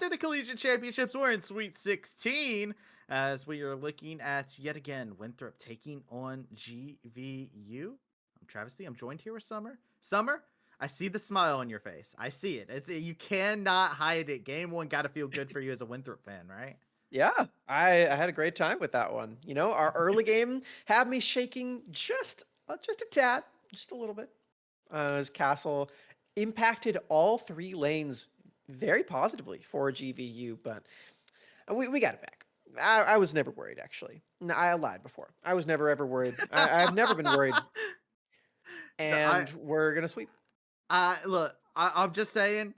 through the Collegiate Championships. We're in Sweet 16 as we are looking at, yet again, Winthrop taking on GVU. I'm Travis. I'm joined here with Summer. Summer, I see the smile on your face. I see it. You cannot hide it. Game one got to feel good for you as a Winthrop fan, right? Yeah, I had a great time with that one. Our early game had me shaking just a tad, just a little bit. As Castle impacted all three lanes very positively for GVU, but we got it back. I was never worried, actually. No, I lied before. I was never ever worried. I've never been worried, No, I and we're gonna sweep. look. I'm just saying.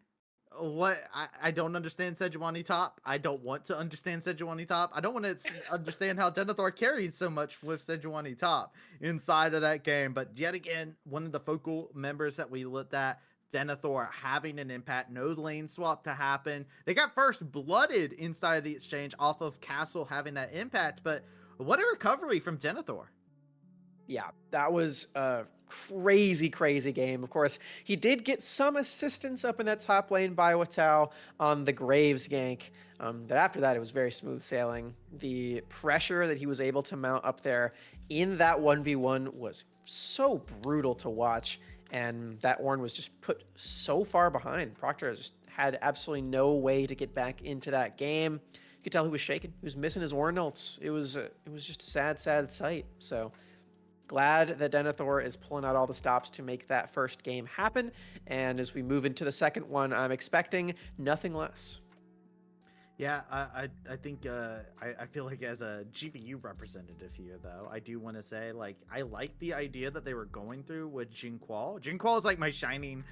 I don't understand Sejuani top. I don't want to understand Sejuani top. I don't want to understand how Denethor carried so much with Sejuani top inside of that game. But yet again, one of the focal members that we looked at, Denethor having an impact, no lane swap to happen. They got first blooded inside of the exchange off of Castle having that impact. But what a recovery from Denethor. Yeah, that was a crazy, crazy game. Of course, he did get some assistance up in that top lane by Watau on the Graves gank. But after that, it was very smooth sailing. The pressure that he was able to mount up there in that 1v1 was so brutal to watch. And that Ornn was just put so far behind. Proctor just had absolutely no way to get back into that game. You could tell he was shaking. He was missing his Ornn ults. It was just a sad, sad sight. So glad that Denethor is pulling out all the stops to make that first game happen. And as we move into the second one, I'm expecting nothing less. Yeah, I think I feel like as a GVU representative here though, I do want to say like I like the idea that they were going through with Jinqual. Jinqual is like my shining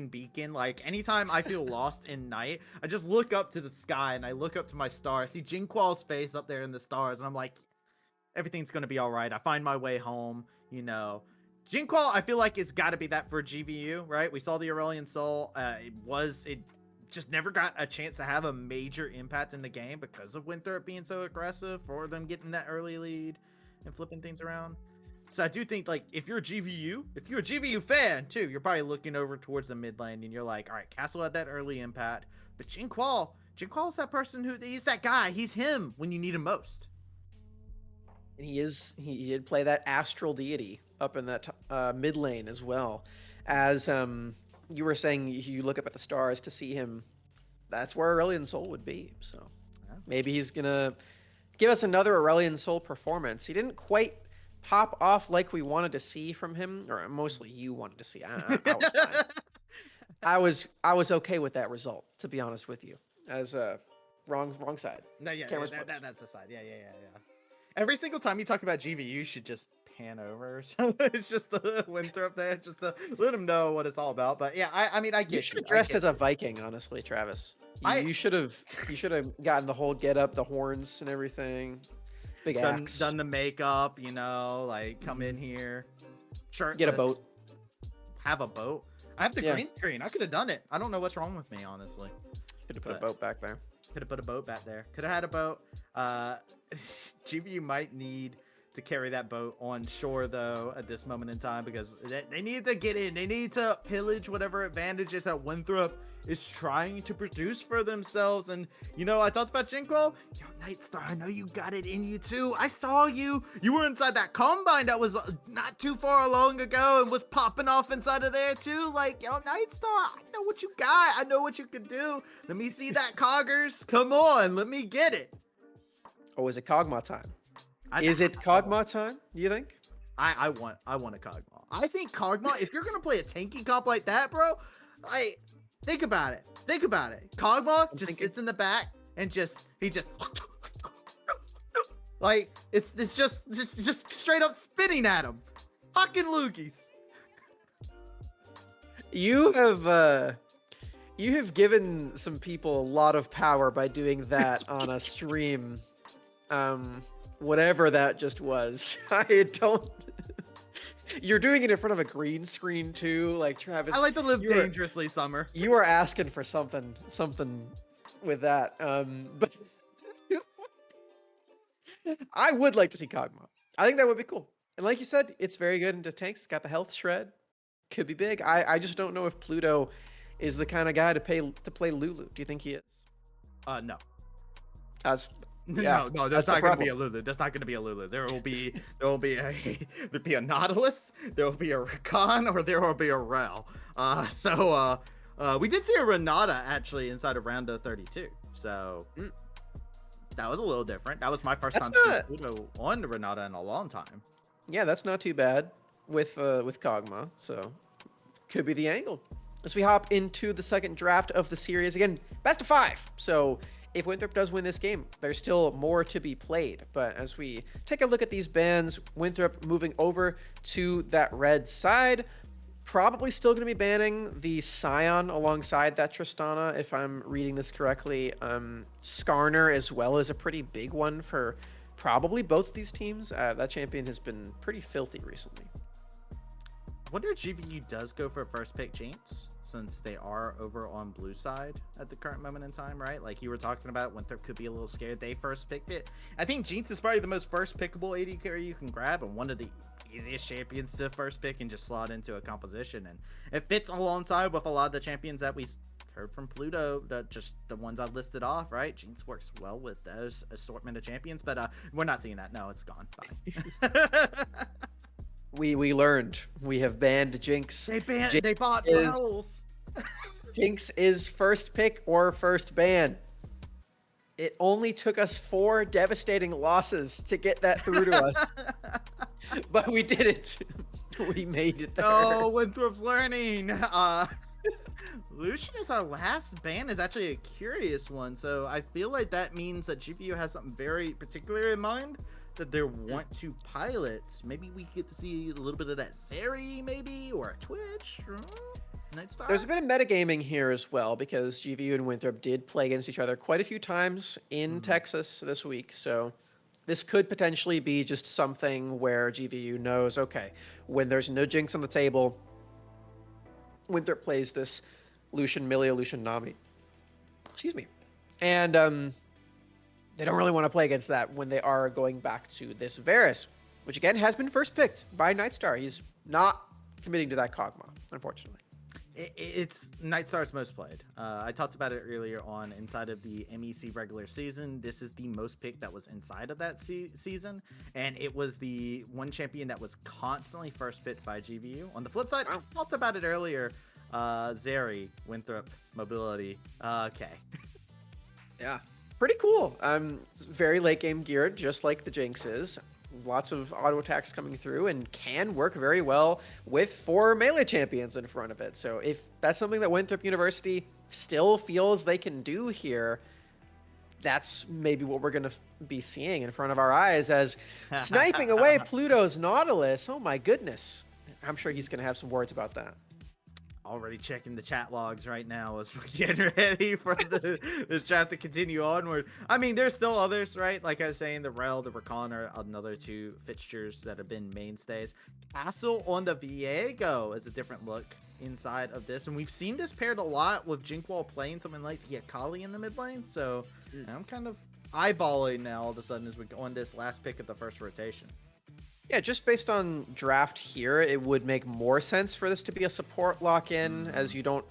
beacon. Like anytime I feel lost in night, I just look up to the sky and I look up to my star. I see Jinqual's face up there in the stars, and I'm like, everything's gonna be all right. I find my way home. You know, Jinqual, I feel like it's got to be that for GVU, right? We saw the Aurelion Soul. It just never got a chance to have a major impact in the game because of Winthrop being so aggressive for them getting that early lead and flipping things around. So I do think like if you're a GVU fan too, you're probably looking over towards the mid lane and you're like, all right, Castle had that early impact, but Jinqual's that person he's that guy. He's him when you need him most. And he did play that astral deity up in that mid lane as well. As you were saying, you look up at the stars to see him. That's where Aurelion Soul would be. So Yeah. maybe he's gonna give us another Aurelion Soul performance. He didn't quite pop off like we wanted to see from him, or mostly you wanted to see. I was fine. I was okay with that result, to be honest with you. As wrong side. No, yeah, Cameras that focus. that's the side. Yeah. Every single time you talk about GV, you should just pan over. So it's just the Winthrop there, just to let them know what it's all about. But yeah, I mean, I You get should you. have I dressed get as a you. Viking, honestly, Travis. You, I you should have you should have gotten the whole get up, the horns and everything. Big done axe. the makeup, like come Hmm. in here Get a shirtless, boat. have a boat. I have the Yeah, green screen. I could have done it. I don't know what's wrong with me, honestly. could have put a But boat back there. could have put a boat back there. Could have had a boat. Uh, GVU might need to carry that boat on shore though at this moment in time because they need to get in. They need to pillage whatever advantages that Winthrop is trying to produce for themselves. And I talked about Jinko. Yo, Nightstar, I know you got it in you too. I saw you. You were inside that combine that was not too far long ago and was popping off inside of there too. Like, yo, Nightstar, I know what you got. I know what you can do. Let me see that Coggers. Come on, let me get it. Oh, is it Kog'Maw time? I, Is it oh, Kog'Maw time? Do you think? I want a Kog'Maw. I think Kog'Maw, if you're gonna play a tanky comp like that, bro, like think about it. Think about it. Kog'Maw I'm just thinking. sits in the back and he just like it's just straight up spitting at him. Fucking loogies. You have you have given some people a lot of power by doing that on a stream. Um, Whatever that just was. I don't. You're doing it in front of a green screen too, like I Travis. like to live You are dangerously, Summer. you are asking for something with that. But I would like to see Kog'Maw. I think that would be cool. And like you said, it's very good into tanks. It's got the health shred. Could be big. I just don't know if Pluto is the kind of guy to play Lulu. Do you think he is? No. That's yeah, No, there's that's the not going to be problem. a Lulu. There's not going to be a Lulu. There will be a there'll be a Nautilus, there will be a Rakan, or there will be a Rel. We did see a Renata actually inside of round of 32. So Mm, that was a little different. That was my first that's time seeing not Pluto on the Renata in a long time. yeah, that's not too bad with Kog'Maw. So could be the angle. As we hop into the second draft of the series, again, best of 5. So if Winthrop does win this game, there's still more to be played. But as we take a look at these bans, Winthrop moving over to that red side, probably still going to be banning the Scion alongside that Tristana, if I'm reading this correctly. Skarner as well is a pretty big one for probably both of these teams. That champion has been pretty filthy recently. I wonder if GVU does go for first pick Jinx, since they are over on blue side at the current moment in time, right? Like you were talking about, Winthrop could be a little scared. They first picked it. I think Jinx is probably the most first pickable AD carry you can grab, and one of the easiest champions to first pick and just slot into a composition. And it fits alongside with a lot of the champions that we heard from Pluto, just the ones I listed off, right? Jinx works well with those assortment of champions, but we're not seeing that. No, it's gone. Bye. We learned. We have banned Jinx. Jinx They bought is Wells. Jinx is first pick or first ban. It only took us 4 devastating losses to get that through to us, but we did it. We made it there. Oh, Winthrop's learning. Lucian is our last ban is actually a curious one, so I feel like that means that GPU has something very particular in mind that they want to pilot. Maybe we get to see a little bit of that Zeri, maybe, or a Twitch. Nightstar? There's a bit of metagaming here as well because GVU and Winthrop did play against each other quite a few times in Texas this week. So this could potentially be just something where GVU knows, okay, when there's no Jinx on the table, Winthrop plays this Lucian Milia, Lucian Nami. Excuse me. And they don't really want to play against that when they are going back to this Varus, which again has been first picked by Nightstar. He's not committing to that Kog'Maw, unfortunately. It's Nightstar's most played. I talked about it earlier on inside of the MEC regular season. This is the most picked that was inside of that season, and it was the one champion that was constantly first picked by GVU. On the flip side, I talked about it earlier. Zeri, Winthrop, mobility. Okay. Yeah, pretty cool. Very late game geared, just like the Jinx is. Lots of auto attacks coming through and can work very well with 4 melee champions in front of it. So if that's something that Winthrop University still feels they can do here, that's maybe what we're going to be seeing in front of our eyes as sniping away Pluto's Nautilus. Oh my goodness. I'm sure he's going to have some words about that. Already checking the chat logs right now as we're getting ready for this draft to continue onward. I mean, there's still others, right? Like I was saying, the Rel, the Rakan are another 2 fixtures that have been mainstays. Castle on the Viego is a different look inside of this, and we've seen this paired a lot with Jinkwall playing something like the Akali in the mid lane. So I'm kind of eyeballing now all of a sudden as we go on this last pick of the first rotation. Yeah, just based on draft here, it would make more sense for this to be a support lock-in, as you don't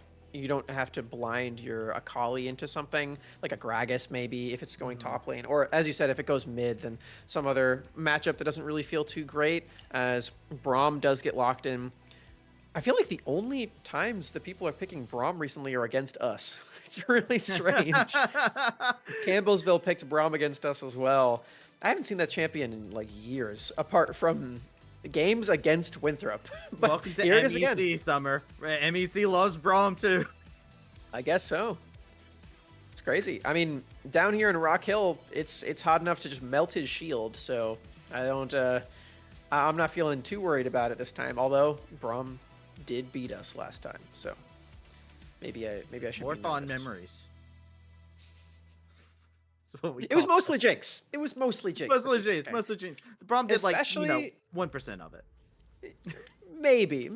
have to blind your Akali into something like a Gragas maybe if it's going top lane, or as you said, if it goes mid, then some other matchup that doesn't really feel too great. As Braum does get locked in, I feel like the only times that people are picking Braum recently are against us. It's really strange. Campbellsville picked Braum against us as well. I haven't seen that champion in like years, apart from games against Winthrop. But Welcome to here it is MEC, again. Summer. MEC loves Braum too. I guess so. It's crazy. I mean, down here in Rock Hill, it's hot enough to just melt his shield. So I don't. I'm not feeling too worried about it this time. Although Braum did beat us last time, so maybe I should. More be fond nervous. memories. It was mostly Jinx. It was mostly Jinx. Mostly Jinx. Mostly Jinx. The problem did Especially, 1% of it. Maybe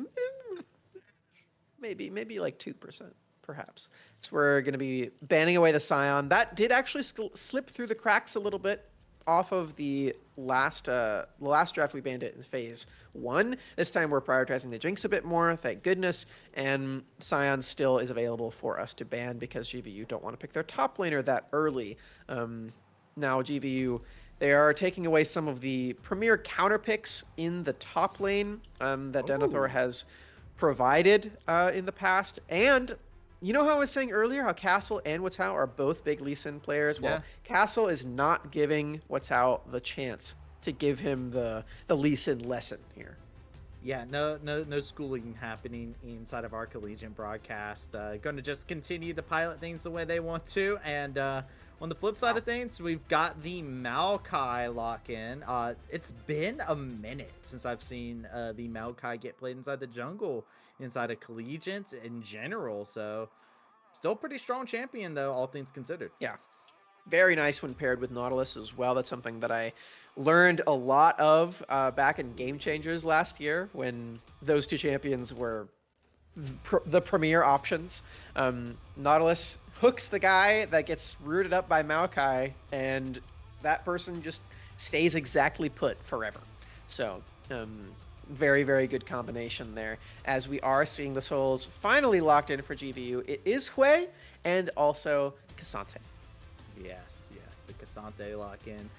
like 2%, perhaps. So we're going to be banning away the Scion. That did actually slip through the cracks a little bit off of the last draft we banned it in phase one. This time we're prioritizing the Jinx a bit more, thank goodness. And Scion still is available for us to ban because GVU don't want to pick their top laner that early. Now GVU, they are taking away some of the premier counter picks in the top lane that Denethor Oh, has provided in the past. And you know how I was saying earlier how Castle and Watau are both big Lee Sin players? Well, yeah. Castle is not giving Watau the chance to give him the Lee Sin lesson here. Yeah, no schooling happening inside of our collegiate broadcast. Going to just continue to pilot things the way they want to. And on the flip side Wow. of things, we've got the Maokai lock in. It's been a minute since I've seen the Maokai get played inside the jungle, inside of collegiate in general. So still pretty strong champion though, all things considered. Yeah. Very nice when paired with Nautilus as well. That's something that I learned a lot of back in Game Changers last year when those two champions were the premier options. Nautilus hooks the guy that gets rooted up by Maokai, and that person just stays exactly put forever. So, very, very good combination there. As we are seeing the souls finally locked in for GVU, it is Hui and also Cassante. Yes, the Cassante lock in.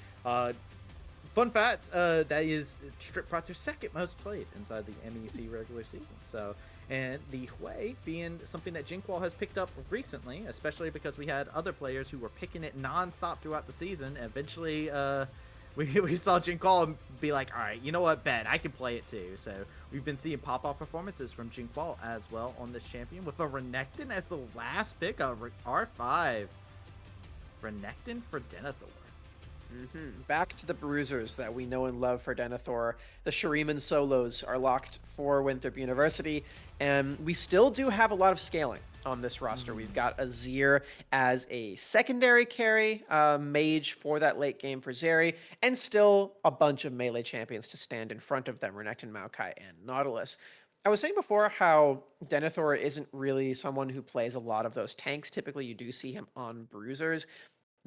Fun fact, that is Strip Proctor's second most played inside the MEC regular season. So, and the Hui being something that Jinqual has picked up recently, especially because we had other players who were picking it nonstop throughout the season. Eventually, we saw Jinqual be like, all right, you know what, bet I can play it too. So we've been seeing pop-off performances from Jinqual as well on this champion with a Renekton as the last pick of R5. Renekton for Denethor. Back to the bruisers that we know and love for Denethor. The Shuriman solos are locked for Winthrop University, and we still do have a lot of scaling on this roster. We've got Azir as a secondary carry, mage for that late game for Zeri, and still a bunch of melee champions to stand in front of them, Renekton, Maokai, and Nautilus. I was saying before how Denethor isn't really someone who plays a lot of those tanks. Typically, you do see him on bruisers.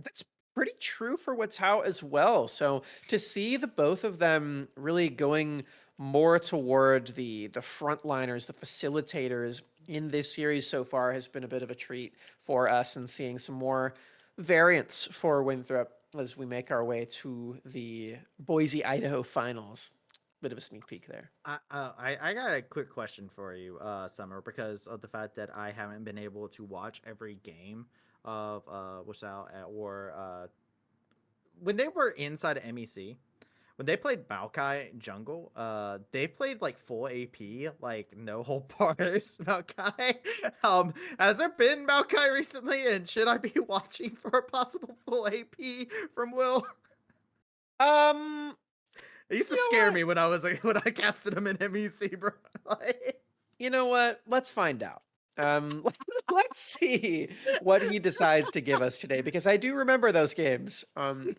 That's pretty true for what's how as well. So to see the both of them really going more toward the frontliners, the facilitators in this series so far has been a bit of a treat for us, and seeing some more variants for Winthrop as we make our way to the Boise, Idaho finals. Bit of a sneak peek there. I got a quick question for you, Summer, because of the fact that I haven't been able to watch every game of what's out or when they were inside of MEC, when they played Maokai Jungle, they played like full AP, like no whole bars Maokai. Has there been Maokai recently, and should I be watching for a possible full AP from Will? Um, It used you to know scare what? me when I was like when I casted him in MEC, bro. Like, You know what? Let's find out. Um, let's see what he decides to give us today, because I do remember those games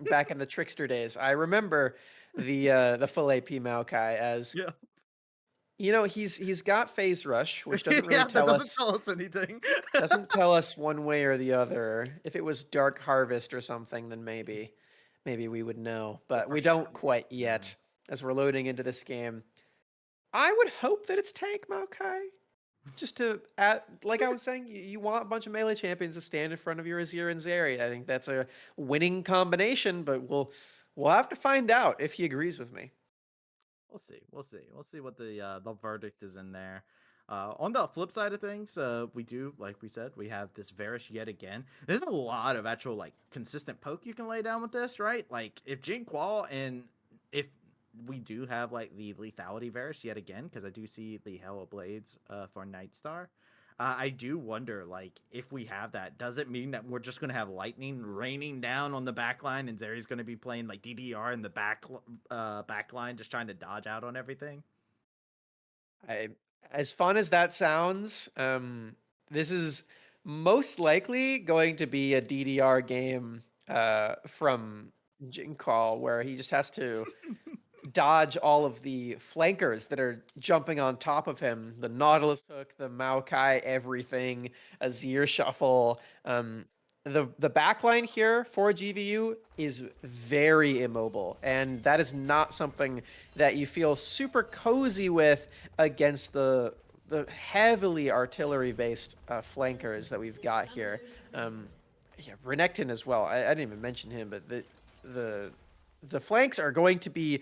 back in the Trickster days. I remember the full AP Maokai as, yeah, you know, he's got phase rush, which doesn't really yeah, that tell doesn't us tell us anything. one way or the other. If it was Dark Harvest or something, then maybe we would know, but we don't Overshoot. quite Yeah. yet as we're loading into this game. I would hope that it's Tank Maokai. Just to add, like I was saying, you want a bunch of melee champions to stand in front of your Azir and Zeri. I think that's a winning combination, but we'll have to find out if he agrees with me. We'll see what the verdict is in there. On the flip side of things, we do, like we said, we have this Varus yet again. There's a lot of actual like consistent poke you can lay down with this, right? Like if Jing Qual and if we do have like the lethality Varus yet again, because I do see the Hell of Blades for Nightstar. I do wonder, like, if we have that, does it mean that we're just going to have lightning raining down on the back line and Zeri's going to be playing like DDR in the back line, just trying to dodge out on everything? I, as fun as that sounds, this is most likely going to be a DDR game from Jinkall, where he just has to dodge all of the flankers that are jumping on top of him. The Nautilus hook, the Maokai, everything, Azir shuffle. the backline here for GVU is very immobile, and that is not something that you feel super cozy with against the heavily artillery based flankers that we've got here. Yeah, Renekton as well. I didn't even mention him, but the the flanks are going to be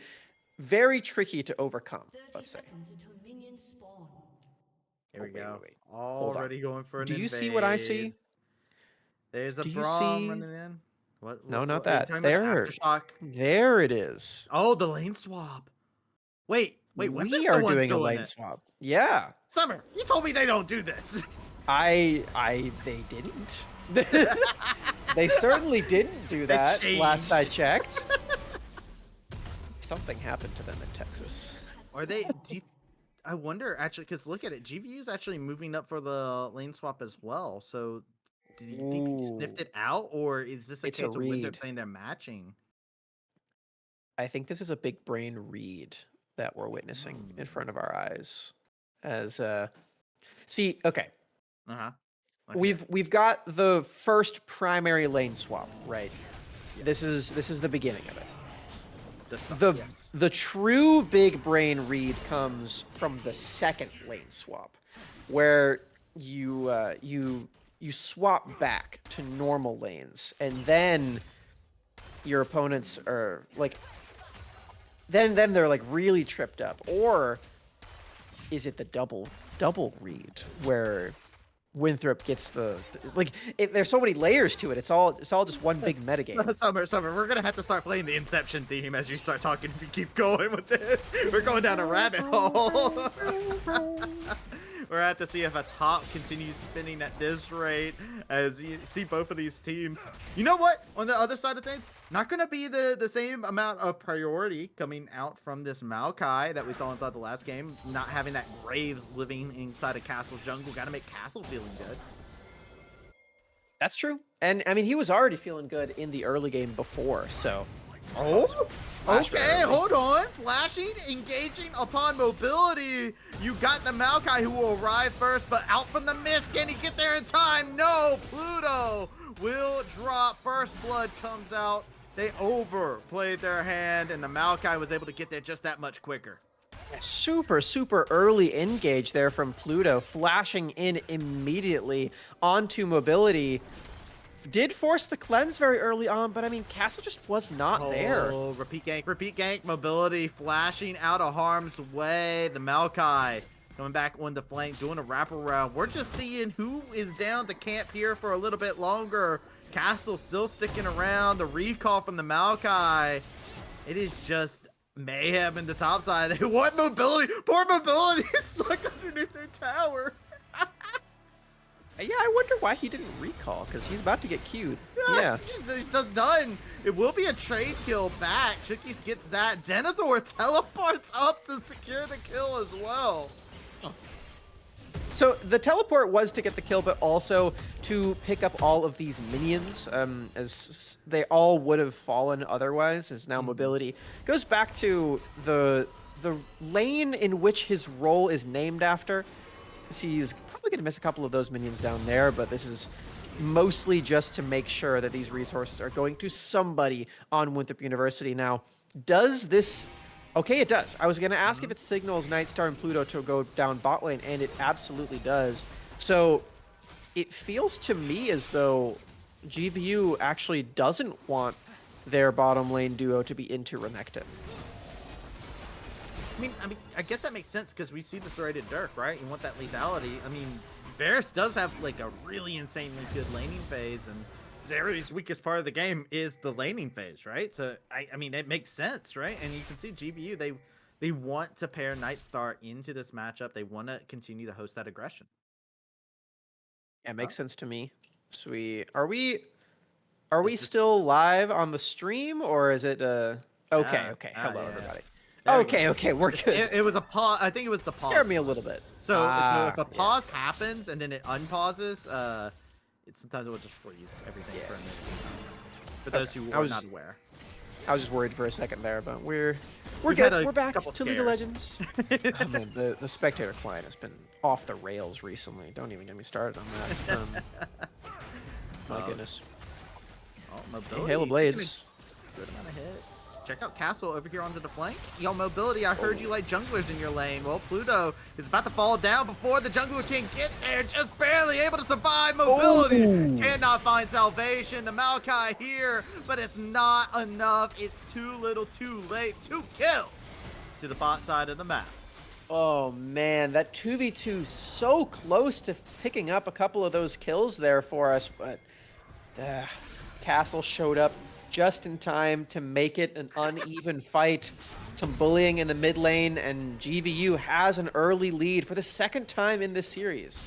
very tricky to overcome. 30 Let's say. seconds until minions spawn. Here Oh we go. wait. Hold on. Already going for an Do you see what I invade. see? There's a Do you Braum see? running in. No, not Are you that. talking about the There. aftershock? There it is. Oh, the lane swap. Wait, We Winthrop's the are one's doing a doing lane it. swap. Yeah. Summer, you told me they don't do this. They didn't. They certainly didn't do They that last I changed. checked. Something happened to them in Texas. Are they? I wonder actually, because look at it. GVU's actually moving up for the lane swap as well. So, do you think he sniffed Ooh, it out, or is this a it's a case of Winthrop read. saying they're matching? I think this is a big brain read that we're witnessing in front of our eyes. As see, okay, Uh huh. we've got the first primary lane swap, right? Yes. This is the beginning of it. The stuff. The Yes. the true big brain read comes from the second lane swap, where you swap back to normal lanes, and then your opponents are like, then they're like really tripped up. Or is it the double read where Winthrop gets there's so many layers to it. It's all just one big metagame. Summer, we're gonna have to start playing the Inception theme as you start talking. If you keep going with this, we're going down a rabbit hole. We're at to see if a top continues spinning at this rate as you see both of these teams. You know what? On the other side of things, not going to be the same amount of priority coming out from this Maokai that we saw inside the last game. Not having that Graves living inside a Castle jungle. Got to make Castle feeling good. That's true. And I mean, he was already feeling good in the early game before, so. Oh, Flash okay, very early. hold on. Flashing, engaging upon mobility. You got the Maokai who will arrive first, but out from the mist. Can he get there in time? No, Pluto will drop. First blood comes out. They overplayed their hand, and the Maokai was able to get there just that much quicker. Super early engage there from Pluto, flashing in immediately onto mobility. Did force the cleanse very early on, but I mean, Castle just was not there. Oh, repeat gank, mobility, flashing out of harm's way. The Maokai coming back on the flank, doing a wraparound. We're just seeing who is down to camp here for a little bit longer. Castle still sticking around. The recall from the Maokai. It is just mayhem in the top side. They want mobility. Poor mobility is stuck underneath their tower. Yeah, I wonder why he didn't recall, because he's about to get queued. Yeah. He's just done. It will be a trade kill back. Chookies gets that. Denethor teleports up to secure the kill as well. So the teleport was to get the kill, but also to pick up all of these minions, as they all would have fallen otherwise, as now mobility goes back to the lane in which his role is named after. He's probably going to miss a couple of those minions down there, but this is mostly just to make sure that these resources are going to somebody on Winthrop University. Now, does this... Okay, it does. I was going to ask if it signals Nightstar and Pluto to go down bot lane, and it absolutely does. So it feels to me as though GVU actually doesn't want their bottom lane duo to be into Renekton. I guess that makes sense because we see the threaded Dirk, right? You want that lethality. I mean, Varus does have like a really insanely good laning phase, and Zeri's weakest part of the game is the laning phase, right? So I mean, it makes sense, right? And you can see GVU, they want to pair Nightstar into this matchup. They want to continue to host that aggression. Yeah, it makes sense to me. Sweet. Are we Is this- still live on the stream, or is it okay, okay. Hello yeah. everybody. There we Okay, we're good. It was a pause. I think it was the pause. Scared me a little bit. So if a yeah. pause happens and then it unpauses, sometimes it will just freeze everything for a minute. For those who are not aware. I was just worried for a second there, but we're We've good. had a We're back couple to League of scares. Legends. Oh, man, the spectator client has been off the rails recently. Don't even get me started on that. My goodness. Mobility. Halo Blades. Good amount of hits. Check out Castle over here onto the flank. Yo, Mobility, I heard you like junglers in your lane. Well, Pluto is about to fall down before the jungler can get there. Just barely able to survive. Mobility cannot find salvation. The Maokai here, but it's not enough. It's too little, too late. 2 kills to the bot side of the map. Oh man, that 2v2 so close to picking up a couple of those kills there for us, but Castle showed up just in time to make it an uneven fight. Some bullying in the mid lane, and GVU has an early lead for the second time in this series.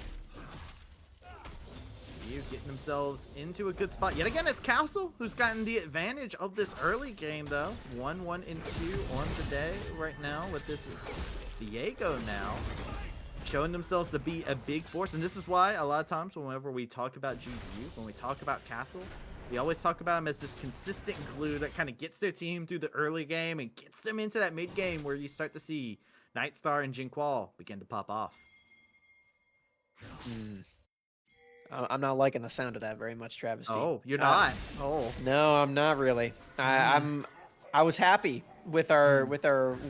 Getting themselves into a good spot. Yet again, it's Castle who's gotten the advantage of this early game, though. 1-1 and 2 on the day right now with this Diego now showing themselves to be a big force. And this is why a lot of times whenever we talk about GVU, when we talk about Castle, we always talk about them as this consistent glue that kind of gets their team through the early game and gets them into that mid game where you start to see Nightstar and Jinquall begin to pop off. I'm not liking the sound of that very much, Travesty. Oh, you're not? Oh. No, I'm not really. I was happy with our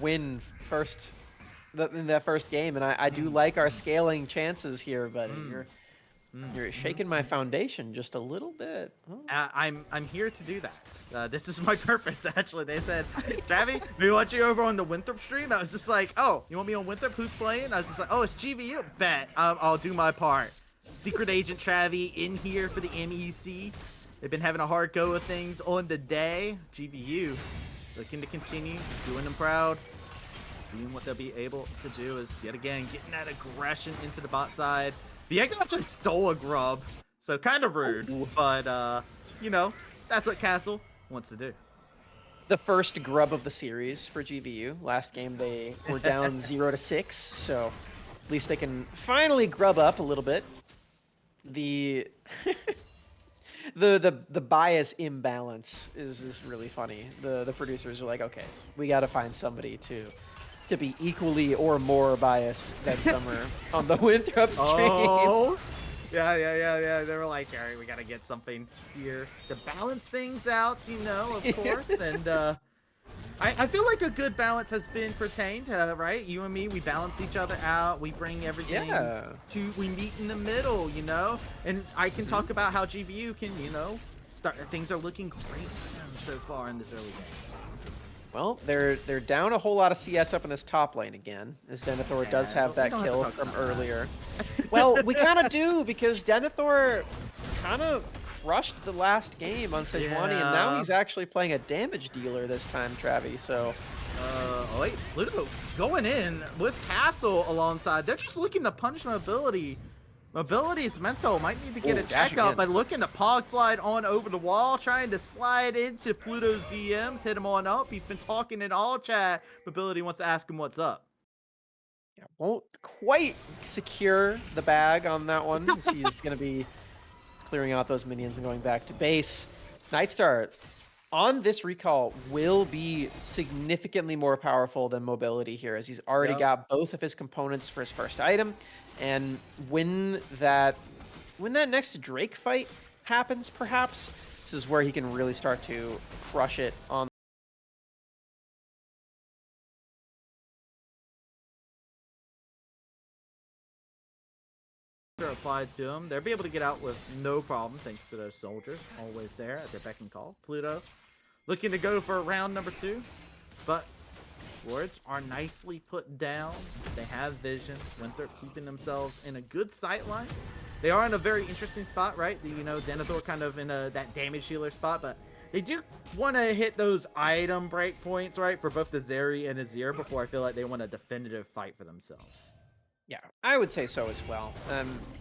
win in that first game, and I do like our scaling chances here, but you're shaking my foundation just a little bit. Oh. I'm here to do that. This is my purpose, actually. They said, Travi, we want you over on the Winthrop stream. I was just like, oh, you want me on Winthrop? Who's playing? I was just like, oh, it's GVU. Bet. I'll do my part. Secret Agent Travi in here for the MEC. They've been having a hard go of things on the day. GVU looking to continue, doing them proud. Seeing what they'll be able to do is, yet again, getting that aggression into the bot side. Viego actually stole a grub, so kind of rude, but, you know, that's what Castle wants to do. The first grub of the series for GVU. Last game they were down 0-6, so at least they can finally grub up a little bit. The the bias imbalance is really funny. The producers are like, okay, we got to find somebody to be equally or more biased than Summer on the Winthrop stream. Oh, yeah. They were like, all right, we got to get something here to balance things out, you know, of course. And I feel like a good balance has been pertained, right? You and me, we balance each other out. We bring everything we meet in the middle, you know? And I can talk about how GVU can, you know, things are looking great for them so far in this early game. Well, they're down a whole lot of CS up in this top lane again, as Denethor does have that kill from earlier. Well, we kind of do, because Denethor kind of crushed the last game on Sejuani, and now he's actually playing a damage dealer this time, Travi, so... Oh wait, Pluto going in with Castle alongside. They're just looking to punish Mobility. Mobility's mental might need to get a checkup by looking to Pog slide on over the wall, trying to slide into Pluto's DMs, hit him on up. He's been talking in all chat. Mobility wants to ask him what's up. Yeah, won't quite secure the bag on that one. He's going to be clearing out those minions and going back to base. Nightstar on this recall will be significantly more powerful than Mobility here, as he's already got both of his components for his first item. And when that next Drake fight happens, perhaps, this is where he can really start to crush it on. Applied to him. They'll be able to get out with no problem thanks to those soldiers always there at their beck and call. Pluto looking to go for round number 2, but wards are nicely put down. They have vision. Winthrop keeping themselves in a good sight line. They are in a very interesting spot, right? You know, Denethor kind of in that damage healer spot, but they do want to hit those item break points, right, for both the Zeri and Azir before I feel like they want a definitive fight for themselves. Yeah, I would say so as well.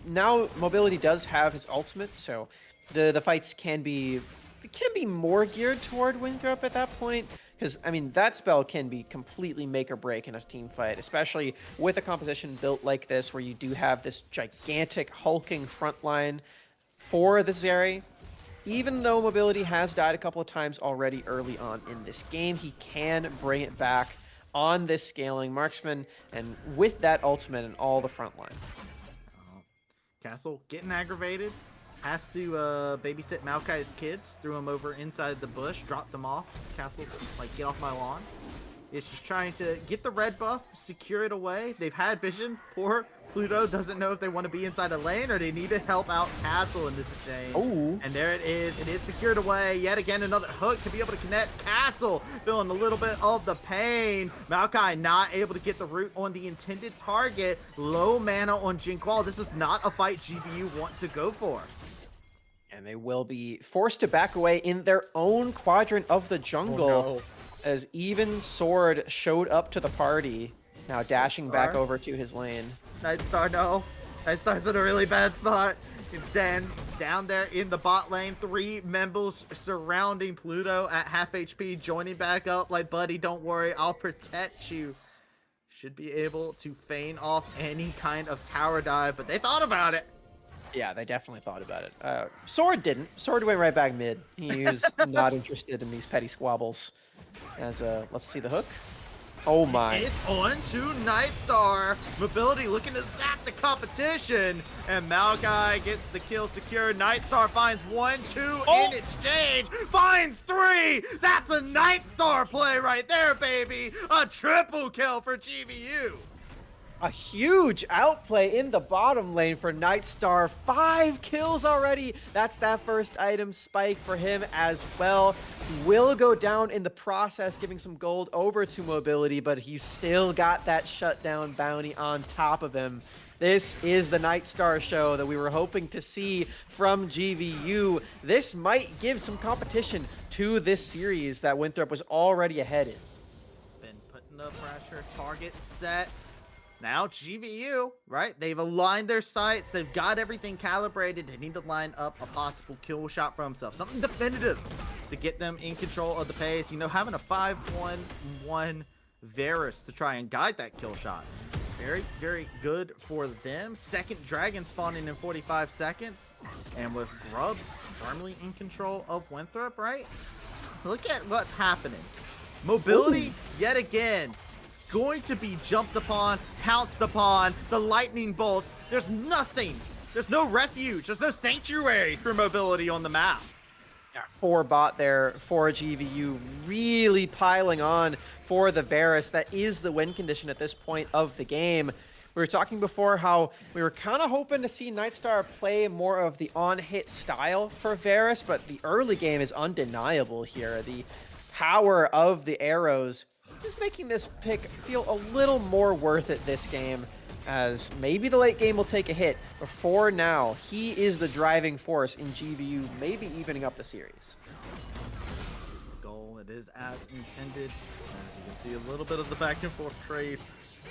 Now Mobility does have his ultimate, so the fights can be more geared toward Winthrop at that point, because I mean that spell can be completely make or break in a team fight, especially with a composition built like this, where you do have this gigantic hulking front line for the Zeri. Even though Mobility has died a couple of times already early on in this game, he can bring it back on this scaling marksman, and with that ultimate and all the front line. Castle getting aggravated. has to babysit Maokai's kids, threw him over inside the bush, dropped them off. Castle's like, get off my lawn. It's just trying to get the red buff, secure it away. They've had vision. Poor Pluto doesn't know if they want to be inside a lane or they need to help out Castle in this exchange. Oh. And there it is. It is secured away. Yet again, another hook to be able to connect. Castle feeling a little bit of the pain. Maokai not able to get the root on the intended target. Low mana on Jinqual. This is not a fight GVU want to go for. And they will be forced to back away in their own quadrant of the jungle. Oh, no. As even Sword showed up to the party, now dashing back over to his lane. Nightstar, no. Nightstar's in a really bad spot. And then down there in the bot lane, 3 members surrounding Pluto at half HP, joining back up like, buddy, don't worry, I'll protect you. Should be able to feign off any kind of tower dive, but they thought about it. Yeah, they definitely thought about it. Sword didn't. Sword went right back mid. He was not interested in these petty squabbles. As let's see the hook. Oh my. It's on to Nightstar. Mobility looking to zap the competition. And Maokai gets the kill secured. Nightstar finds 1, 2 in exchange. Finds 3. That's a Nightstar play right there, baby. A triple kill for GVU. A huge outplay in the bottom lane for Nightstar. 5 kills already. That's that first item spike for him as well. Will go down in the process, giving some gold over to Mobility, but he's still got that shutdown bounty on top of him. This is the Nightstar show that we were hoping to see from GVU. This might give some competition to this series that Winthrop was already ahead in. Been putting the pressure, target set. Now GVU, right? They've aligned their sights. They've got everything calibrated. They need to line up a possible kill shot for himself. Something definitive to get them in control of the pace. You know, having a 5-1-1 Varus to try and guide that kill shot. Very, very good for them. Second dragon spawning in 45 seconds. And with Grubs firmly in control of Winthrop, right? Look at what's happening. Mobility, yet again, going to be jumped upon, pounced upon, the lightning bolts. There's nothing. There's no refuge. There's no sanctuary for Mobility on the map. 4 bot there for GVU, really piling on for the Varus. That is the win condition at this point of the game. We were talking before how we were kind of hoping to see Nightstar play more of the on-hit style for Varus, but the early game is undeniable here. The power of the arrows is making this pick feel a little more worth it this game, as maybe the late game will take a hit, but for now, he is the driving force in GVU, maybe evening up the series. The goal, it is as intended. As you can see, a little bit of the back and forth trade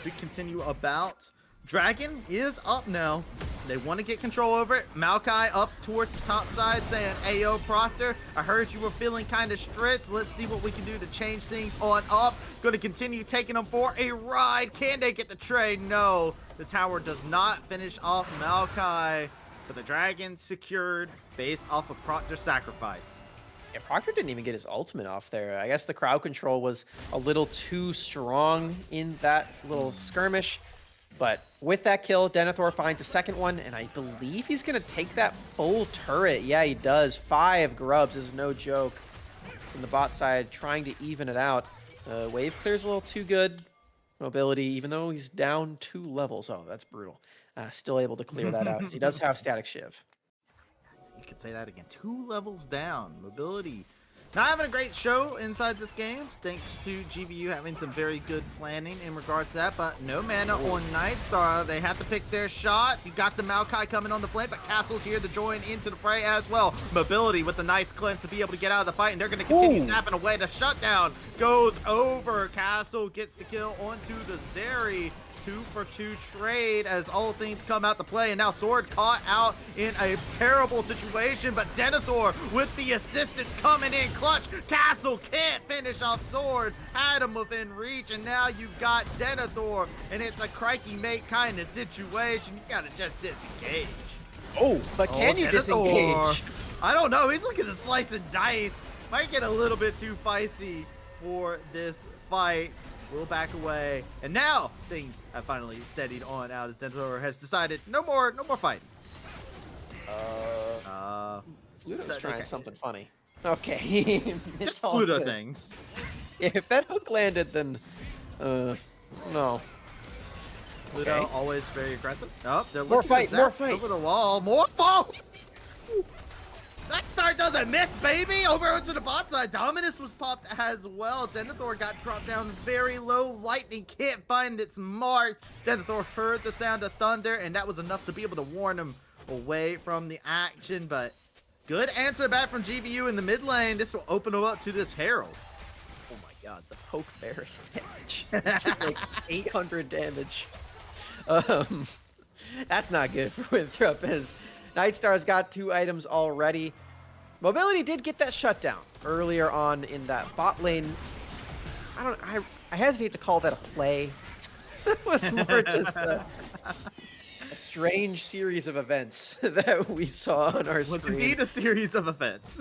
to continue about. Dragon is up now. They want to get control over it. Maokai up towards the top side saying, Ayo, Proctor, I heard you were feeling kind of strict. Let's see what we can do to change things on up. Going to continue taking them for a ride. Can they get the trade? No. The tower does not finish off Maokai, but the Dragon secured based off of Proctor's sacrifice. Yeah, Proctor didn't even get his ultimate off there. I guess the crowd control was a little too strong in that little skirmish. But with that kill, Denethor finds a second one, and I believe he's going to take that full turret. Yeah, he does. 5 grubs is no joke. It's in the bot side trying to even it out. Wave clear's a little too good. Mobility, even though he's down 2 levels. Oh, that's brutal. Still able to clear that out, because he does have Static Shiv. You could say that again. 2 levels down. Mobility not having a great show inside this game, thanks to GVU having some very good planning in regards to that, but no mana on Nightstar. They have to pick their shot. You got the Maokai coming on the flank, but Castle's here to join into the fray as well. Mobility with a nice cleanse to be able to get out of the fight, and they're going to continue zapping away. The shutdown goes over. Castle gets the kill onto the Zeri. 2-for-2 trade as all things come out to play, and now Sword caught out in a terrible situation, but Denethor with the assistance coming in clutch. Castle can't finish off Sword, had him within reach, and now you've got Denethor, and it's a crikey mate kind of situation. You gotta just disengage. Oh, but can you disengage? I don't know, he's looking to slice and dice. Might get a little bit too feisty for this fight. We'll back away, and now things have finally steadied on out as Denethor has decided no more fighting. Pluto's trying something funny. Okay, it's Just all Pluto good. things. If that hook landed, then no. Pluto Okay. always very aggressive. Oh, they're More looking fight, to more zap fight. over the wall. More fall. That star doesn't miss, baby! Over to the bot side. Dominus was popped as well. Denethor got dropped down very low. Lightning can't find its mark. Denethor heard the sound of thunder, and that was enough to be able to warn him away from the action. But good answer back from GVU in the mid lane. This will open him up to this Herald. Oh my god, the poke Varus damage. It did like 800 damage. That's not good for Winthrop, as Nightstar's got 2 items already. Mobility did get that shutdown earlier on in that bot lane. I hesitate to call that a play. It was more just a strange series of events that we saw on our Was screen. indeed a series of events.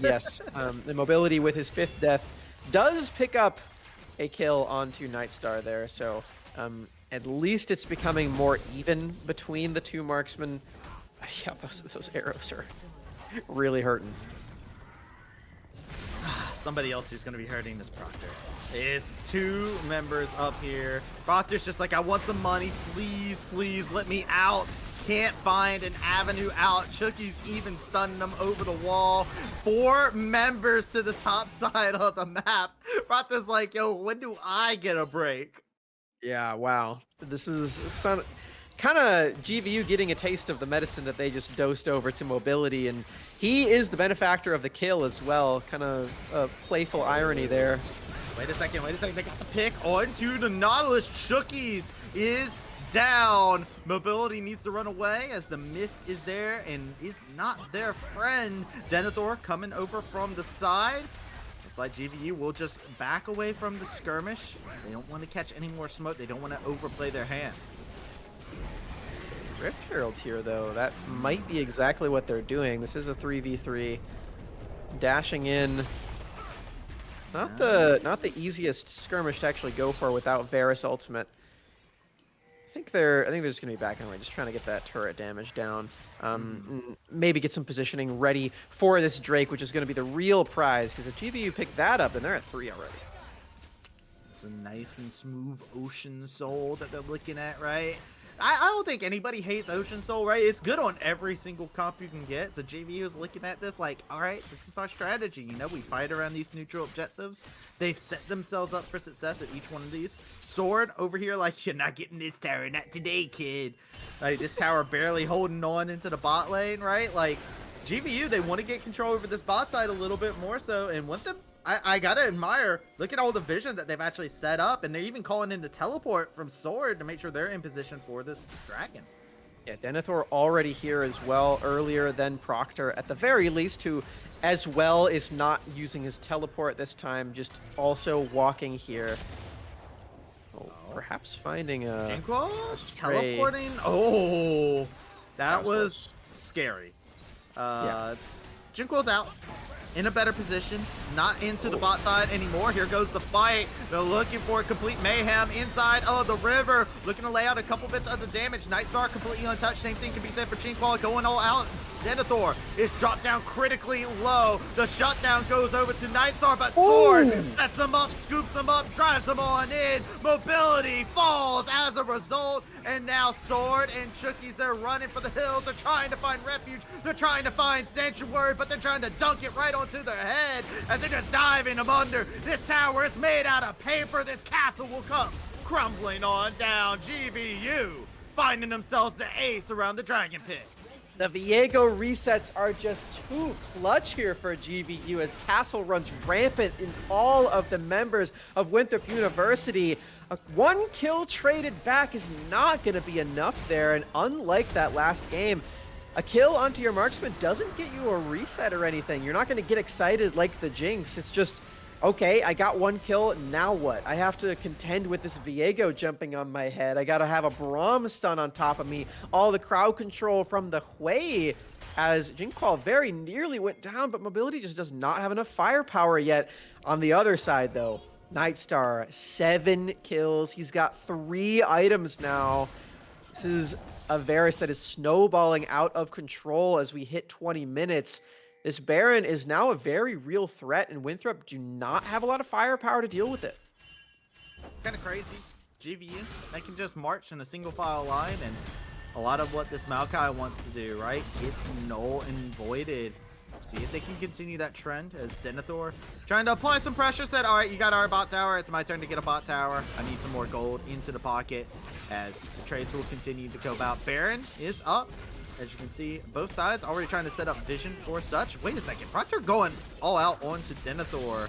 Yes, the Mobility with his 5th death does pick up a kill onto Nightstar there, so at least it's becoming more even between the 2 marksmen. Yeah, those arrows are really hurting. Somebody else who's going to be hurting is Proctor. It's 2 members up here. Proctor's just like, I want some money. Please, please let me out. Can't find an avenue out. Chucky's even stunning them over the wall. 4 members to the top side of the map. Proctor's like, yo, when do I get a break? Yeah, wow. This is kind of GVU getting a taste of the medicine that they just dosed over to Mobility, and he is the benefactor of the kill as well. Kind of a playful irony there. Wait a second. They got the pick onto the Nautilus. Chucky's is down. Mobility needs to run away as the mist is there and is not their friend. Denethor coming over from the side. Looks like GVU will just back away from the skirmish. They don't want to catch any more smoke. They don't want to overplay their hand. Rift Herald here, though. That might be exactly what they're doing. This is a 3v3. Dashing in. Not the easiest skirmish to actually go for without Varus ultimate. I think they're just gonna be back anyway, just trying to get that turret damage down. Maybe get some positioning ready for this Drake, which is gonna be the real prize. Because if GVU pick that up, then they're at 3 already. It's a nice and smooth Ocean Soul that they're looking at, right? I don't think anybody hates Ocean Soul, right? It's good on every single comp you can get. So GVU is looking at this like, all right, this is our strategy. You know, we fight around these neutral objectives. They've set themselves up for success at each one of these. Sword over here, like, you're not getting this tower, not today, kid. Like, this tower barely holding on into the bot lane, right? Like, GVU, they want to get control over this bot side a little bit more so, and want them. I gotta admire, look at all the vision that they've actually set up, and they're even calling in the teleport from Sword to make sure they're in position for this dragon. Yeah, Denethor already here as well, earlier than Proctor, at the very least, who as well is not using his teleport this time, just also walking here. Oh, perhaps finding a stray. Teleporting? Oh, that was close. scary. Yeah. Jinquil's out. In a better position, not into the bot side anymore. Here goes the fight. They're looking for complete mayhem inside of the river. Looking to lay out a couple bits of the damage. Nightstar completely untouched. Same thing can be said for Chinqual going all out. Denethor is dropped down critically low. The shutdown goes over to Nightstar, but Sword sets him up, scoops him up, drives him on in. Mobility falls as a result. And now Sword and Chookies, they're running for the hills. They're trying to find refuge. They're trying to find sanctuary, but they're trying to dunk it right onto their head as they're just diving them under. This tower is made out of paper. This castle will come crumbling on down. GVU finding themselves the ace around the dragon pit. The Viego resets are just too clutch here for GVU as Castle runs rampant in all of the members of Winthrop University. One kill traded back is not going to be enough there, and unlike that last game, a kill onto your marksman doesn't get you a reset or anything. You're not going to get excited like the Jinx. It's just, okay, I got 1 kill, now what? I have to contend with this Viego jumping on my head. I got to have a Braum stun on top of me. All the crowd control from the Hui as Jinqual very nearly went down, but Mobility just does not have enough firepower yet. On the other side, though, Nightstar, 7 kills. He's got 3 items now. This is a Varus that is snowballing out of control as we hit 20 minutes. This Baron is now a very real threat, and Winthrop do not have a lot of firepower to deal with it. Kind of crazy. GVU, they can just march in a single file line, and a lot of what this Maokai wants to do, right? Gets null and voided. See if they can continue that trend as Denethor trying to apply some pressure. Said, all right, you got our bot tower. It's my turn to get a bot tower. I need some more gold into the pocket as the trades will continue to go about. Baron is up. As you can see, both sides already trying to set up vision for such. Wait a second. Proctor going all out onto Denethor.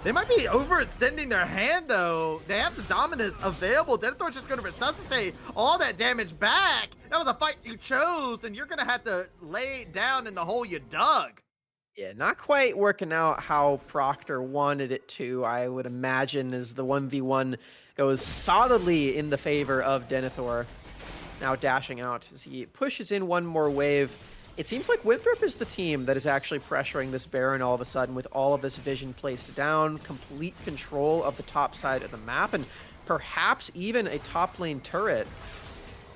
They might be overextending their hand, though. They have the dominance available. Denethor's just going to resuscitate all that damage back. That was a fight you chose, and you're going to have to lay down in the hole you dug. Yeah, not quite working out how Proctor wanted it to, I would imagine, as the 1v1 goes solidly in the favor of Denethor. Now dashing out as he pushes in one more wave. It seems like Winthrop is the team that is actually pressuring this Baron all of a sudden with all of this vision placed down, complete control of the top side of the map, and perhaps even a top lane turret.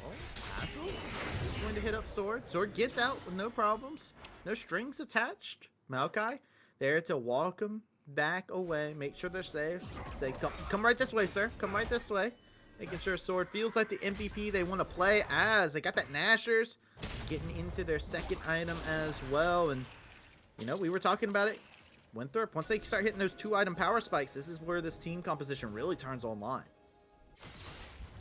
Oh, Hassel is going to hit up Sword. Sword gets out with no problems. No strings attached. Maokai there to walk him back away. Make sure they're safe. Say, come right this way, sir. Come right this way. Making sure Sword feels like the MVP they want to play as. They got that Nashers getting into their second item as well. And, you know, we were talking about it. Winthrop, once they start hitting those 2-item power spikes, this is where this team composition really turns online.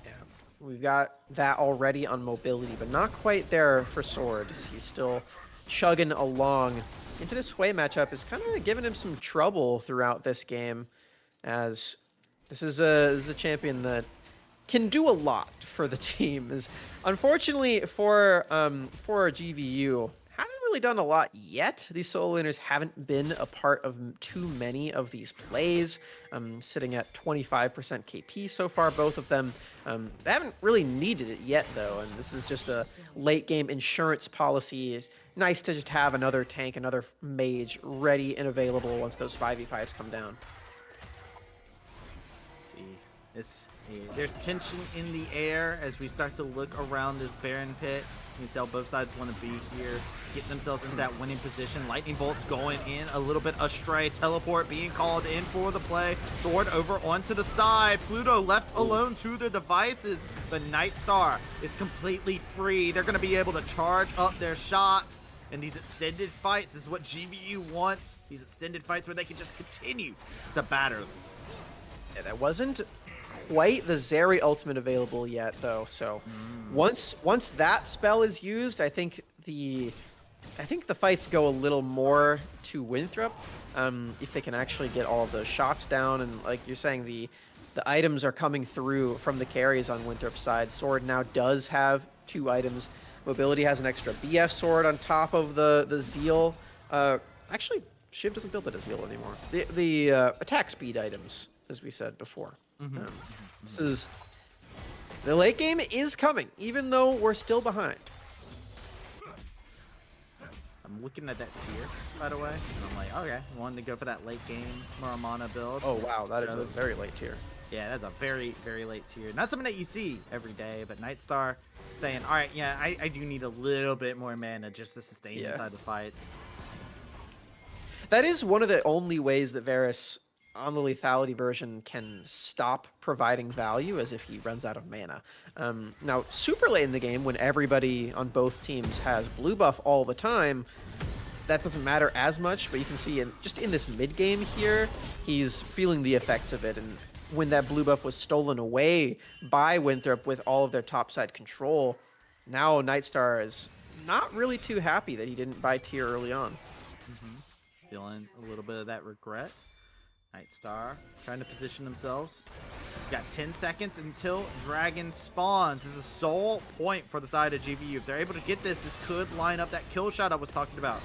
Yeah, we've got that already on mobility, but not quite there for Sword. He's still chugging along. Into this Hui matchup is kind of giving him some trouble throughout this game, as this is a champion that can do a lot for the team. Is unfortunately for GVU haven't really done a lot yet. These solo laners haven't been a part of too many of these plays. Sitting at 25% KP so far, both of them. They haven't really needed it yet though, and this is just a late game insurance policy. It's nice to just have another tank, another mage ready and available once those 5v5s come down. See, there's tension in the air as we start to look around this Baron pit. You can tell both sides want to be here, getting themselves into that winning position. Lightning bolts going in a little bit astray. Teleport being called in for the play. Sword over onto the side. Pluto left alone to the devices. The Nightstar is completely free. They're going to be able to charge up their shots. And these extended fights is what GVU wants. These extended fights where they can just continue to batter them. Yeah, that wasn't quite the Zeri ultimate available yet though, so once that spell is used, I think the fights go a little more to Winthrop, if they can actually get all of those shots down. And like you're saying, the items are coming through from the carries on Winthrop's side. Sword now does have 2 items. Mobility has an extra BF sword on top of the Zeal. Actually, Shiv doesn't build it as Zeal anymore. The attack speed items, as we said before. This is the late game is coming, even though we're still behind. I'm looking at that tier, by the way, and I'm like, okay, I wanted to go for that late game Muramana build. Oh wow, that is a very late tier. Yeah, that's a very, very late tier. Not something that you see every day, but Nightstar saying, all right, yeah, I do need a little bit more mana just to sustain inside the fights. That is one of the only ways that Varus on the lethality version can stop providing value, as if he runs out of mana. Now, super late in the game, when everybody on both teams has blue buff all the time, that doesn't matter as much, but you can see just in this mid game here, he's feeling the effects of it. And when that blue buff was stolen away by Winthrop with all of their topside control, now Nightstar is not really too happy that he didn't buy tier early on. Feeling a little bit of that regret. Nightstar trying to position themselves. Got 10 seconds until Dragon spawns. This is a sole point for the side of GVU. If they're able to get this, this could line up that kill shot I was talking about.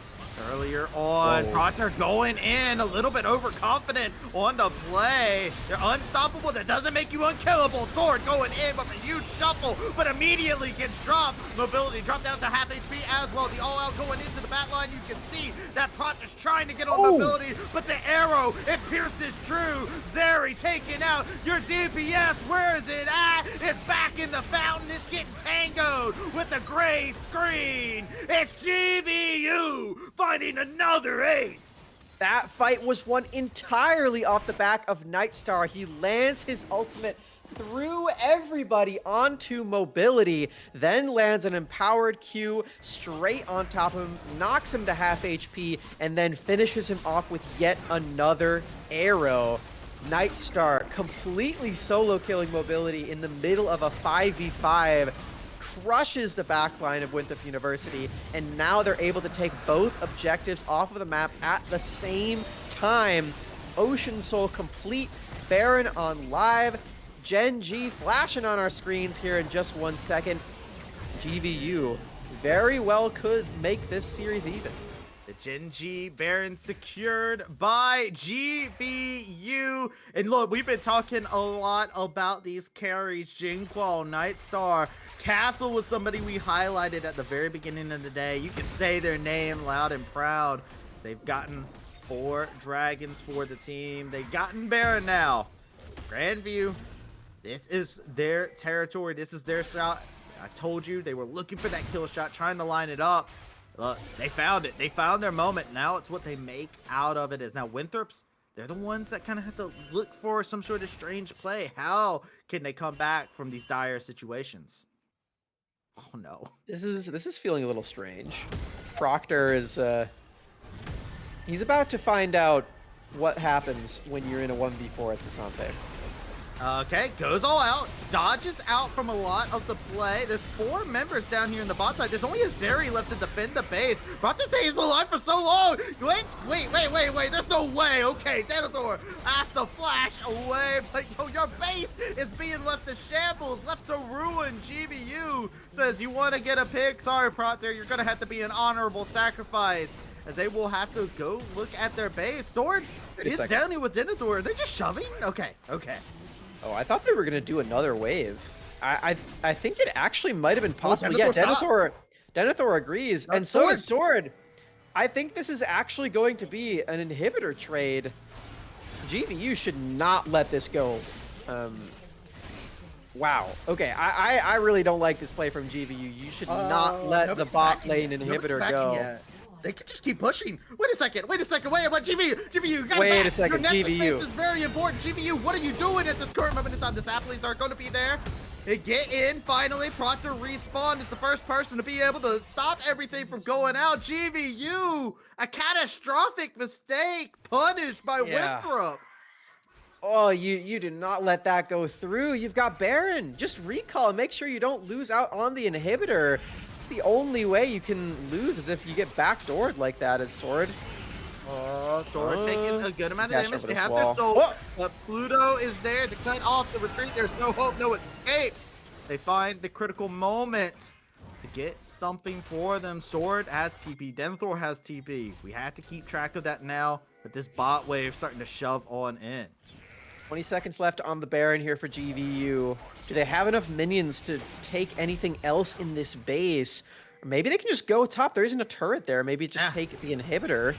Earlier on, Whoa. Proctor going in a little bit overconfident on the play. They're unstoppable. That doesn't make you unkillable. Sword going in with a huge shuffle, but immediately gets dropped. Mobility dropped down to half HP as well. The all-out going into the bat line. You can see that Proctor's trying to get on mobility, but the arrow, it pierces true. Zeri taking out your DPS. Where is it at? It's back in the fountain. It's getting tangoed with the gray screen. It's GVU finding another ace. That fight was won entirely off the back of Nightstar. He lands his ultimate through everybody onto mobility, then lands an empowered Q straight on top of him, knocks him to half HP, and then finishes him off with yet another arrow. Nightstar completely solo killing mobility in the middle of a 5v5, crushes the backline of Winthrop University, and now they're able to take both objectives off of the map at the same time. Ocean Soul complete, Baron on live, Gen G flashing on our screens here in just 1 second. GVU very well could make this series even. The Gen G Baron secured by GVU. And look, we've been talking a lot about these carries. Jinqual, Nightstar, Castle was somebody we highlighted at the very beginning of the day. You can say their name loud and proud. They've gotten 4 dragons for the team. They've gotten Baron now. Grandview, this is their territory. This is their shot. I told you they were looking for that kill shot, trying to line it up. Look, they found it. They found their moment. Now it's what they make out of it is. Now Winthrops, they're the ones that kind of have to look for some sort of strange play. How can they come back from these dire situations? Oh no. This is feeling a little strange. Proctor is he's about to find out what happens when you're in a 1v4 as Cassante. Okay, goes all out, dodges out from a lot of the play. There's 4 members down here in the bot side. There's only a Zeri left to defend the base. Proctor stays alive for so long. Wait. There's no way. Okay, Denethor has to flash away, but yo, your base is being left to shambles, left to ruin. GVU says you want to get a pick. Sorry, Proctor, you're gonna have to be an honorable sacrifice, as they will have to go look at their base. Sword is down here with Denethor. Are they just shoving? Okay. Oh, I thought they were gonna do another wave. I think it actually might have been possible. Denethor, yeah, Denethor agrees, and so Sword. is Sword. I think this is actually going to be an inhibitor trade. GVU should not let this go. Wow. Okay, I really don't like this play from GVU. You should not let the bot lane inhibitor go. Yet. They could just keep pushing. Wait a second. Wait, what? GVU, you gotta Wait back. a second, Your Nexus GVU. space is very important. GVU, what are you doing at this current moment in time? The saplings aren't going to be there. They get in, finally. Proctor respawn is the first person to be able to stop everything from going out. GVU, a catastrophic mistake, punished by Winthrop. Oh, you do not let that go through. You've got Baron. Just recall and make sure you don't lose out on the inhibitor. It's the only way you can lose is if you get backdoored like that as Sword. Sword taking a good amount of Dash damage. over They this have wall. their soul, but Pluto is there to cut off the retreat. There's no hope, no escape. They find the critical moment to get something for them. Sword has TP. Denethor has TP. We have to keep track of that now, but this bot wave starting to shove on in. 20 seconds left on the Baron here for GVU. Do they have enough minions to take anything else in this base? Or maybe they can just go top. There isn't a turret there. Maybe just take the inhibitor.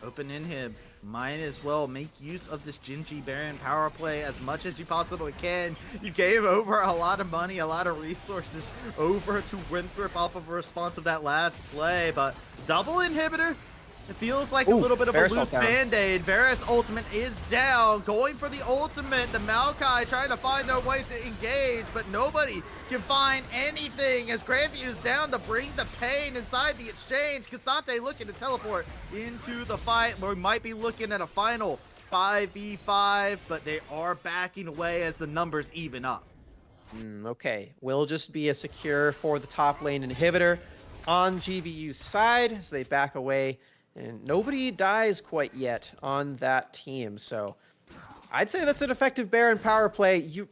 Open inhib. Might as well make use of this Genji Baron power play as much as you possibly can. You gave over a lot of money, a lot of resources over to Winthrop off of a response of that last play, but double inhibitor. It feels like a little bit of a loose band-aid. Varus ultimate is down. Going for the ultimate. The Maokai trying to find their way to engage, but nobody can find anything as Grandview is down to bring the pain inside the exchange. Cassante looking to teleport into the fight. We might be looking at a final 5v5, but they are backing away as the numbers even up. Okay, will just be a secure for the top lane inhibitor on GVU's side as they back away. And nobody dies quite yet on that team, so I'd say that's an effective Baron power play. You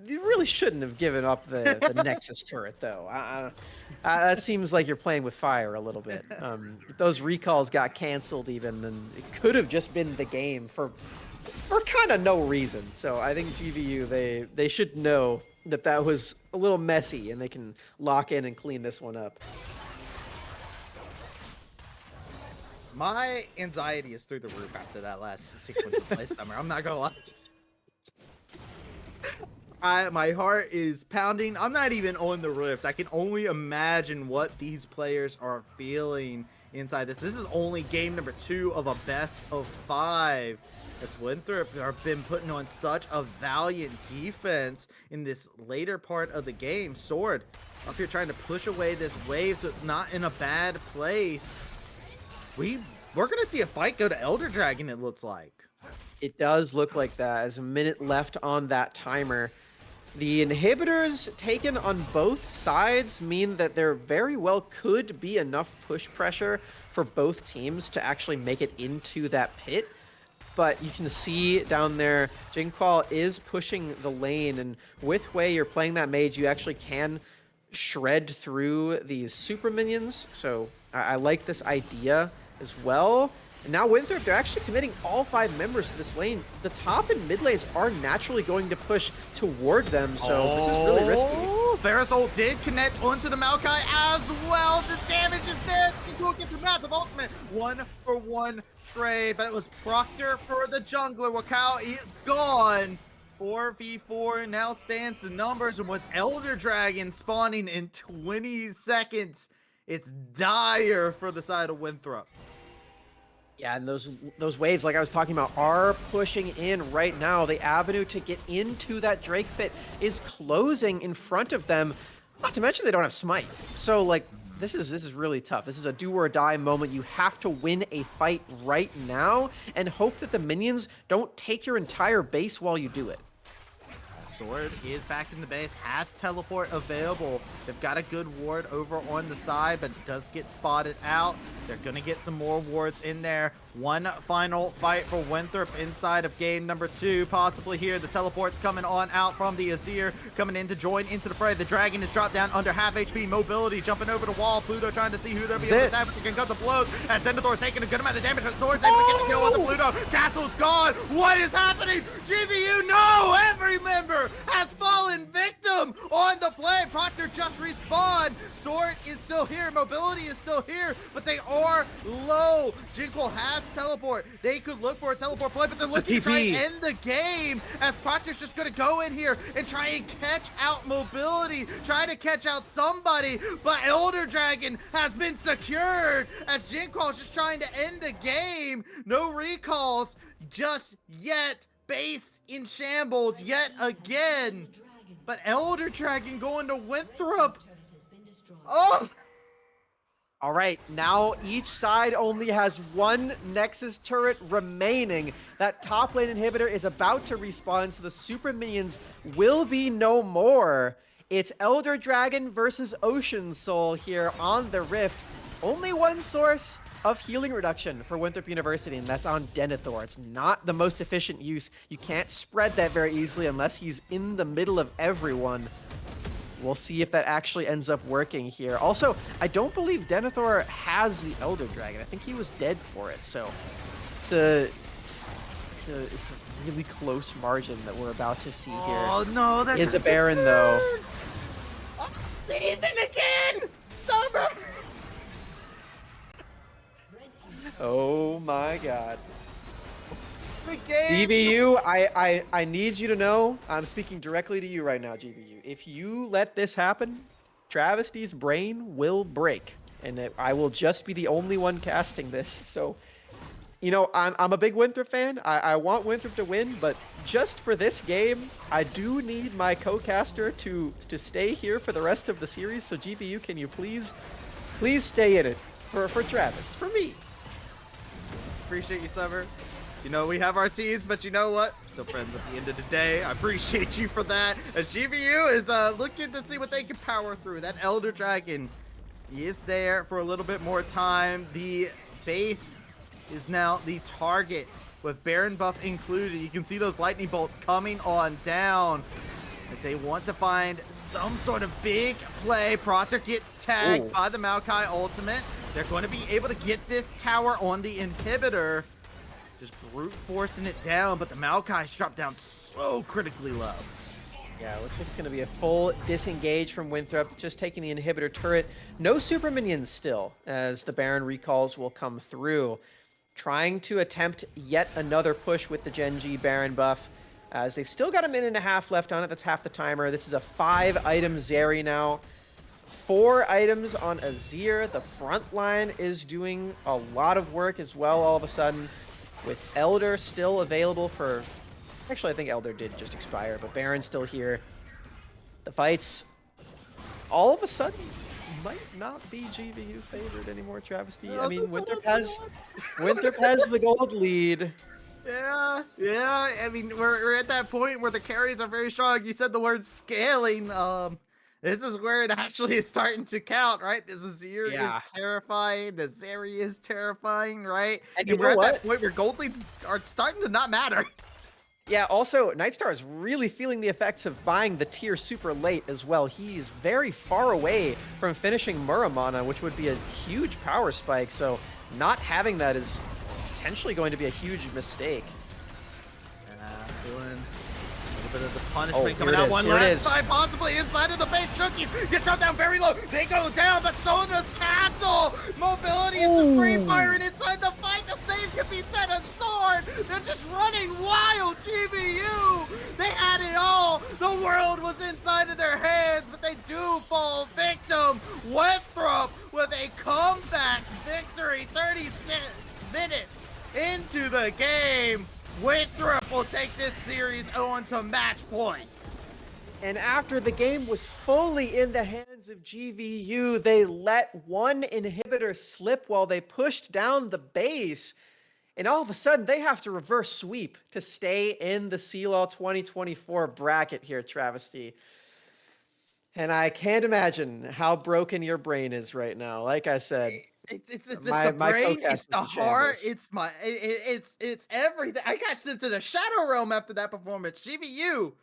really shouldn't have given up the Nexus turret though. That seems like you're playing with fire a little bit. If those recalls got canceled even, then it could have just been the game for kind of no reason. So I think GVU they should know that that was a little messy, and they can lock in and clean this one up. My anxiety is through the roof after that last sequence of play summer. I'm not gonna lie. My heart is pounding. I'm not even on the rift. I can only imagine what these players are feeling inside this. This is only game number 2 of a best of 5. As Winthrop have been putting on such a valiant defense in this later part of the game. Sword up here trying to push away this wave so it's not in a bad place. We're gonna see a fight go to Elder Dragon, it looks like. It does look like that. As a minute left on that timer. The inhibitors taken on both sides mean that there very well could be enough push pressure for both teams to actually make it into that pit. But you can see down there, CLOL is pushing the lane, and with Hui, you're playing that mage, you actually can shred through these super minions. So I like this idea as well. And now Winthrop, they're actually committing all 5 members to this lane. The top and mid lanes are naturally going to push toward them, so this is really risky. Ferris ult did connect onto the Maokai as well. The damage is there. We'll get the massive ultimate. 1-for-1 trade, but it was Proctor for the jungler. Wakao is gone. 4v4 now stands the numbers, and with Elder Dragon spawning in 20 seconds, it's dire for the side of Winthrop. Yeah, and those waves, like I was talking about, are pushing in right now. The avenue to get into that Drake pit is closing in front of them. Not to mention they don't have smite. So like this is really tough. This is a do or die moment. You have to win a fight right now and hope that the minions don't take your entire base while you do it. Sword is back in the base, has teleport available. They've got a good ward over on the side, but does get spotted out. They're going to get some more wards in there. One final fight for Winthrop inside of game number 2, possibly here. The teleport's coming on out from the Azir, coming in to join into the fray. The Dragon is dropped down under half HP. Mobility jumping over the wall. Pluto trying to see who they'll be able to attack with the concussive blows. As Denethor's taking a good amount of damage. Sword's able to get the kill on the Pluto. Castle's gone. What is happening? GVU, no! Every member has fallen victim on the play. Proctor just respawned. Sword is still here. Mobility is still here, but they are low. CLOL has teleport. They could look for a teleport play, but they're looking to try and end the game as Proctor's just going to go in here and try and catch out Mobility, try to catch out somebody, but Elder Dragon has been secured as CLOL's just trying to end the game. No recalls just yet. Base in shambles yet again, but Elder Dragon going to Winthrop. Oh! All right, now each side only has 1 Nexus turret remaining. That top lane inhibitor is about to respawn, so the super minions will be no more. It's Elder Dragon versus Ocean Soul here on the Rift. Only one source of healing reduction for Winthrop University, and that's on Denethor. It's not the most efficient use. You can't spread that very easily unless he's in the middle of everyone. We'll see if that actually ends up working here. Also, I don't believe Denethor has the Elder Dragon. I think he was dead for it, so it's a really close margin that we're about to see here. Oh no, that is a Baron though. Oh, season again! Summer! Oh my god. Game. GVU, I need you to know, I'm speaking directly to you right now, GVU. If you let this happen, Travesty's brain will break, and I will just be the only one casting this. So, you know, I'm a big Winthrop fan. I want Winthrop to win, but just for this game, I do need my co-caster to stay here for the rest of the series. So GVU, can you please stay in it for Travis, for me? Appreciate you, Summer. You know, we have our teams, but you know what? We're still friends at the end of the day. I appreciate you for that. As GVU is looking to see what they can power through. That Elder Dragon, he is there for a little bit more time. The base is now the target with Baron buff included. You can see those lightning bolts coming on down as they want to find some sort of big play. Proctor gets tagged by the Maokai ultimate. They're going to be able to get this tower on the inhibitor. Just brute forcing it down, but the Maokai's dropped down so critically low. Yeah, it looks like it's going to be a full disengage from Winthrop, just taking the inhibitor turret. No super minions still, as the Baron recalls will come through. Trying to attempt yet another push with the Gen G Baron buff, as they've still got a minute and a half left on it. That's half the timer. This is a 5-item Zeri now. 4 items on Azir. The front line is doing a lot of work as well all of a sudden, with Elder still available for... Actually, I think Elder did just expire, but Baron's still here. The fights, all of a sudden, might not be GVU favored anymore, Travesty. I mean, Winthrop has the gold lead. Yeah. I mean, we're at that point where the carries are very strong. You said the word scaling. This is where it actually is starting to count, right? This Azir is terrifying. The Zeri is terrifying, right? And we're at that point where gold leads are starting to not matter. Yeah, also, Nightstar is really feeling the effects of buying the tier super late as well. He's very far away from finishing Muramana, which would be a huge power spike, so not having that is potentially going to be a huge mistake. Feeling a little bit of the punishment coming out. One last time, possibly inside of the base. Shooky gets shot down very low. They go down, but so does Castle. Mobility is just free firing inside the fight. The save can be set a sword. They're just running wild, GVU. They had it all. The world was inside of their hands, but they do fall victim. Winthrop with a comeback victory. 36 minutes into the game. Winthrop will take this series on to match point. And after the game was fully in the hands of GVU, they let one inhibitor slip while they pushed down the base. And all of a sudden, they have to reverse sweep to stay in the CLOL 2024 bracket here, Travesty. And I can't imagine how broken your brain is right now. Like I said, it's the brain, it's the heart, shambles. it's everything. I got sent to the shadow realm after that performance. GVU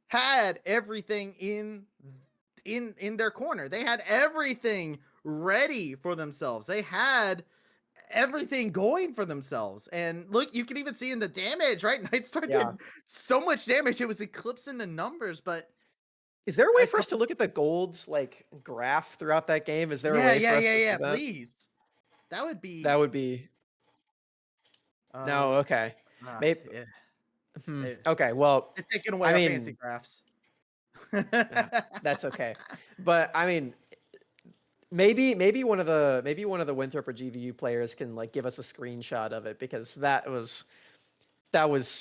had everything in their corner. They had everything ready for themselves. They had everything going for themselves. And look, you can even see in the damage, right? Nightstar did so much damage, it was eclipsing the numbers, but is there a way for us to look at the golds like graph throughout that game? Is there a way for us to see that? Please. That would be no, okay. Maybe okay, well, it's taking away our fancy graphs. That's okay. But I mean, maybe one of the Winthrop or GVU players can like give us a screenshot of it, because that was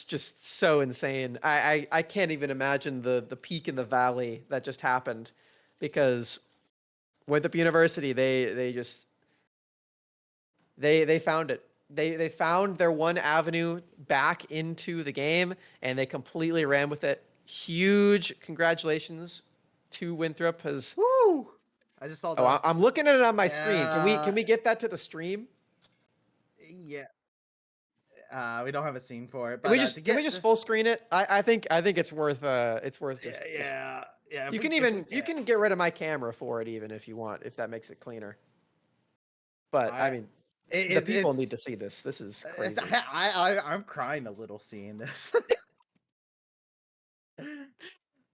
just so insane. I can't even imagine the peak in the valley that just happened, because Winthrop University, they found it. They found their one avenue back into the game, and they completely ran with it. Huge congratulations to Winthrop. Woo! I just saw that. Oh, I'm looking at it on my screen. Can we get that to the stream? Yeah. We don't have a scene for it, but can we just full screen it? I think it's worth just yeah. You can get rid of my camera for it even if you want, if that makes it cleaner. But I mean, the people need to see this. This is crazy. I'm crying a little seeing this.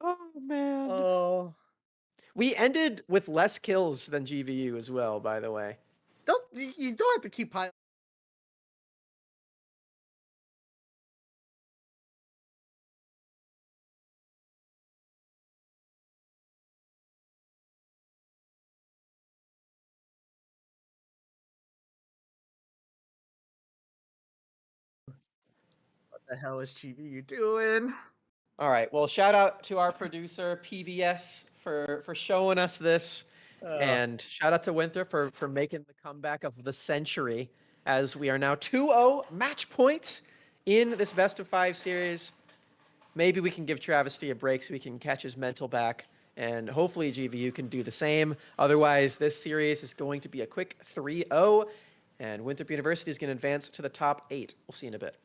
Oh man. Oh. We ended with less kills than GVU as well, by the way. You don't have to keep piling. What the hell is GVU doing? All right. Well, shout out to our producer PVS for showing us this, and shout out to Winthrop for making the comeback of the century, as we are now 2-0 match points in this best of 5 series. Maybe we can give Travesty a break so we can catch his mental back, and hopefully GVU can do the same. Otherwise, this series is going to be a quick 3-0, and Winthrop University is going to advance to the top 8. We'll see you in a bit.